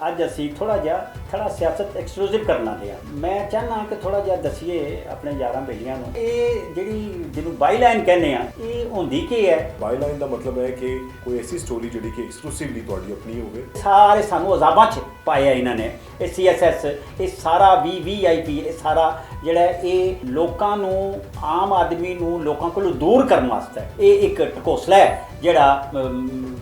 ਅੱਜ ਅਸੀਂ ਥੋੜਾ ਸਿਆਸਤ ਐਕਸਕਲੂਸਿਵ ਕਰਨਾ ਲਿਆ। ਮੈਂ ਚਾਹਨਾ ਕਿ ਥੋੜਾ ਜਿਹਾ ਦਸੀਏ ਆਪਣੇ ਯਾਰਾਂ ਬੇਲੀਆਂ ਨੂੰ ਇਹ ਜਿਹੜੀ ਜਿਹਨੂੰ ਬਾਈ ਲਾਈਨ ਕਹਿੰਦੇ ਆ ਇਹ ਹੁੰਦੀ ਕੀ ਹੈ। ਬਾਈ ਲਾਈਨ ਦਾ ਮਤਲਬ ਹੈ ਕਿ ਕੋਈ ਐਸੀ ਸਟੋਰੀ ਜਿਹੜੀ ਕਿ ਐਕਸਕਲੂਸਿਵਲੀ ਤੁਹਾਡੀ ਆਪਣੀ ਹੋਵੇ। ਸਾਰੇ ਸਾਨੂੰ ਅਜ਼ਾਬਾਂ 'ਚ ਪਾਇਆ ਇਹਨਾਂ ਨੇ। ਇਹ CSS ਇਹ ਸਾਰਾ VIP ਇਹ ਸਾਰਾ ਜਿਹੜਾ ਇਹ ਲੋਕਾਂ ਨੂੰ ਆਮ ਆਦਮੀ ਨੂੰ ਲੋਕਾਂ ਕੋਲੋਂ ਦੂਰ ਕਰਨ ਵਾਸਤੇ ਇਹ ਇੱਕ ਢਕੋਸਲਾ ਹੈ ਜਿਹੜਾ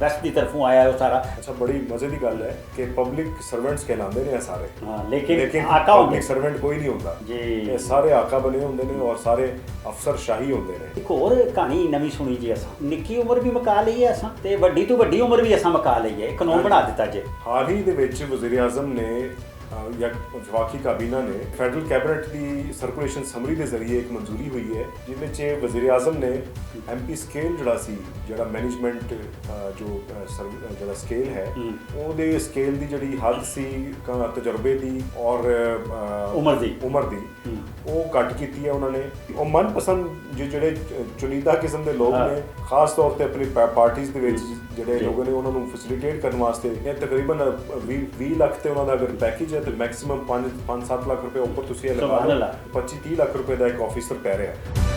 ਵੈਸਟ ਦੀ ਤਰਫੋਂ ਆਇਆ ਉਹ ਸਾਰਾ। ਅੱਛਾ, ਬੜੀ ਮਜ਼ੇ ਦੀ ਗੱਲ ਹੈ ਕਿ ਪਬਲਿਕ ਸਰਵੈਂਟਸ ਕਹਿਲਾਉਂਦੇ ਨੇ ਸਾਰੇ। ਹਾਂ, ਲੇਕਿਨ ਆਕਾ ਪਬਲਿਕ ਸਰਵੈਂਟ ਕੋਈ ਨਹੀਂ ਹੁੰਦਾ ਜੀ। ਇਹ ਸਾਰੇ ਆਕਾ ਬਣੇ ਹੁੰਦੇ ਨੇ ਔਰ ਸਾਰੇ ਅਫਸਰ ਸ਼ਾਹੀ ਹੁੰਦੇ ਨੇ। ਇੱਕ ਹੋਰ ਕਹਾਣੀ ਨਵੀਂ ਸੁਣੀ ਜੀ ਅਸਾਂ ਨਿੱਕੀ ਉਮਰ ਵੀ ਮੁਕਾ ਲਈ ਹੈ ਅਸਾਂ ਤੇ ਵੱਡੀ ਤੋਂ ਵੱਡੀ ਉਮਰ ਵੀ ਅਸਾਂ ਮੁਕਾ ਲਈ ਹੈ। ਕਾਨੂੰਨ ਬਣਾ ਦਿੱਤਾ ਜੇ ਹਾਲ ਹੀ ਦੇ ਵਿੱਚ ਵਜ਼ੀਰ ਆਜ਼ਮ ਨੇ ਜਾਂ ਵਫਾਕੀ ਕਾਬੀਨਾ ਨੇ ਫੈਡਰਲ ਕੈਬਨਿਟ ਦੀ ਸਰਕੂਲੇਸ਼ਨ ਸਮਰੀ ਦੇ ਜ਼ਰੀਏ ਇੱਕ ਮਨਜ਼ੂਰੀ ਹੋਈ ਹੈ ਜਿਹਦੇ ਵਿੱਚ ਵਜ਼ੀਰ ਆਜ਼ਮ ਨੇ MP ਸਕੇਲ ਜਿਹੜਾ ਮੈਨੇਜਮੈਂਟ ਜਿਹੜਾ ਸਕੇਲ ਹੈ ਉਹਦੇ ਸਕੇਲ ਦੀ ਜਿਹੜੀ ਹੱਦ ਸੀ ਤਜਰਬੇ ਦੀ ਔਰ ਉਮਰ ਦੀ ਉਹ ਘੱਟ ਕੀਤੀ ਹੈ ਉਹਨਾਂ ਨੇ। ਉਹ ਮਨਪਸੰਦ ਜਿਹੜੇ ਚੁਣੀਦਾ ਕਿਸਮ ਦੇ ਲੋਕ ਨੇ ਖਾਸ ਤੌਰ ਤੇ ਆਪਣੀ ਪਾਰਟੀਆਂ ਦੇ ਵਿੱਚ ਜਿਹੜੇ ਲੋਕ ਨੇ ਉਹਨਾਂ ਨੂੰ ਫੈਸਿਲਿਟੇਟ ਕਰਨ ਵਾਸਤੇ ਇਹ ਤਕਰੀਬਨ 20 ਲੱਖ ਤੇ ਉਹਨਾਂ ਦਾ ਅਗਰ ਪੈਕੇਜ ਹੈ ਤੇ ਮੈਕਸਿਮਮ 5-7 ਲੱਖ ਰੁਪਏ ਉੱਪਰ ਤੁਸੀਂ ਇਹ ਲਗਾ ਲਓ 25-30 ਲੱਖ ਰੁਪਏ ਦਾ ਇੱਕ ਆਫਿਸਰ ਪੈ ਰਿਹਾ।